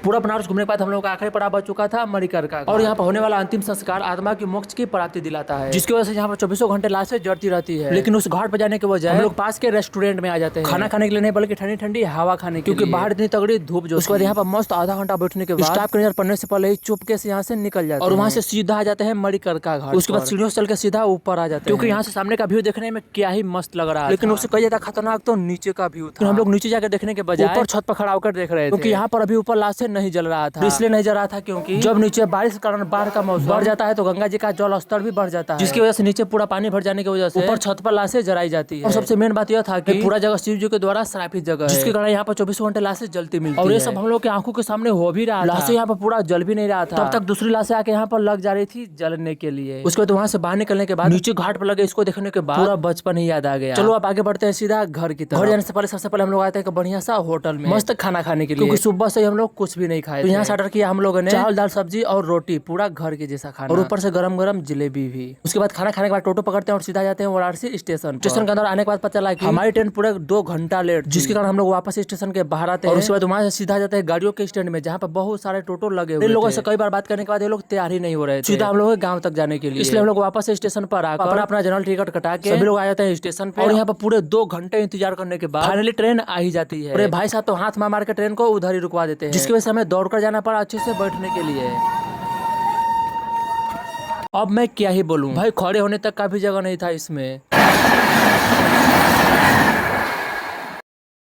पूरा बनारस घूमने के बाद हम लोग का आखिरी पड़ाव बच चुका था मणिकर का, और यहाँ पर होने वाला अंतिम संस्कार आत्मा की मोक्ष की प्राप्ति दिलाता है, जिसकी वजह से यहाँ पर 24 घंटे लाशें जड़ती रहती है। लेकिन उस घाट पर जाने के बजाय हम लोग पास के रेस्टोरेंट में आ जाते हैं, खाना खाने के लिए नहीं बल्कि ठंडी ठंडी हवा खाने के लिए, क्योंकि बाहर इतनी तगड़ी धूप जो। उसके बाद यहाँ पर मस्त आधा घंटा बैठने के बाद स्टाफ के नजर पड़ने से पहले ही चुपके से यहाँ से निकल जाते हैं और वहाँ से सीधा आ जाते हैं मणिकर का घाट। उसके बाद सीढ़ियों से चल के सीधा ऊपर आ जाते हैं, क्योंकि यहाँ से सामने का व्यू देखने में क्या ही मस्त लग रहा है। लेकिन उससे कई ज्यादा खतरनाक तो नीचे का व्यू था। हम लोग नीचे जाकर देखने के बजाय ऊपर छत पर खड़ा होकर देख रहे थे, क्योंकि यहाँ पर अभी ऊपर लाशें नहीं जल रहा था। इसलिए नहीं जल रहा था क्योंकि जब नीचे बारिश के कारण बाढ़ का मौसम बढ़ जाता है तो गंगा जी का जल स्तर भी बढ़ जाता है, जिसकी वजह से नीचे पूरा पानी भर जाने की वजह से ऊपर छत पर लाशें जलाई जाती है। और सबसे मेन बात यह था कि पूरा जगह शिव जी के द्वारा श्रापित जगह है, जिसके कारण यहाँ पर 24 घंटे लाशें जलती मिलती है। और ये सब हम लोग की आंखों के सामने हो भी रहा था। लाशें यहाँ पर पूरा जल भी नहीं रहा था, तब तक दूसरी लाशें आके यहाँ पर लग जा रही थी जलने के लिए। उसके बाद वहाँ से बाहर निकलने के बाद नीचे घाट पर लगे इसको देखने के बाद पूरा बचपन ही याद आ गया। चलो अब आगे बढ़ते हैं सीधा घर की तरफ। घर जाने से पहले सबसे पहले हम लोग आते हैं बढ़िया सा होटल में मस्त खाना खाने के लिए, क्योंकि सुबह से हम लोग कुछ भी नहीं खाए। तो यहाँ से ऑर्डर किया हम लोगों ने चावल दाल सब्जी और रोटी, पूरा घर के जैसा खाना, और ऊपर से गरम गरम जलेबी भी। उसके बाद खाना खाने के बाद टोटो पकड़ते हैं और सीधा जाते हैं वाराणसी स्टेशन। स्टेशन के अंदर आने के बाद पता चला कि हमारी ट्रेन पूरे 2 घंटा लेट, जिसके कारण हम लोग वापस स्टेशन के बाहर आते हैं। और उसके बाद वहाँ से सीधा जाते हैं गाड़ियों के स्टैंड में, जहाँ पर बहुत सारे टोटो लगे हुए। इन लोगों से कई बार बात करने के बाद ये लोग तैयार ही नहीं हो रहे थे सीधा हम लोग गाँव तक जाने के लिए। इसलिए हम लोग वापस स्टेशन पर आकर अपना जनरल टिकट कटा के सभी लोग आ जाते हैं स्टेशन पे। और यहाँ पर पूरे 2 घंटे इंतजार करने के बाद फाइनली ट्रेन आ ही जाती है। अरे भाई साहब तो हाथ मार के ट्रेन को उधर ही रुकवा देते हैं, जिसकी वजह से हमें दौड़कर जाना पड़ा अच्छे से बैठने के लिए। अब मैं क्या ही बोलूं भाई, खड़े होने तक का भी जगह नहीं था इसमें।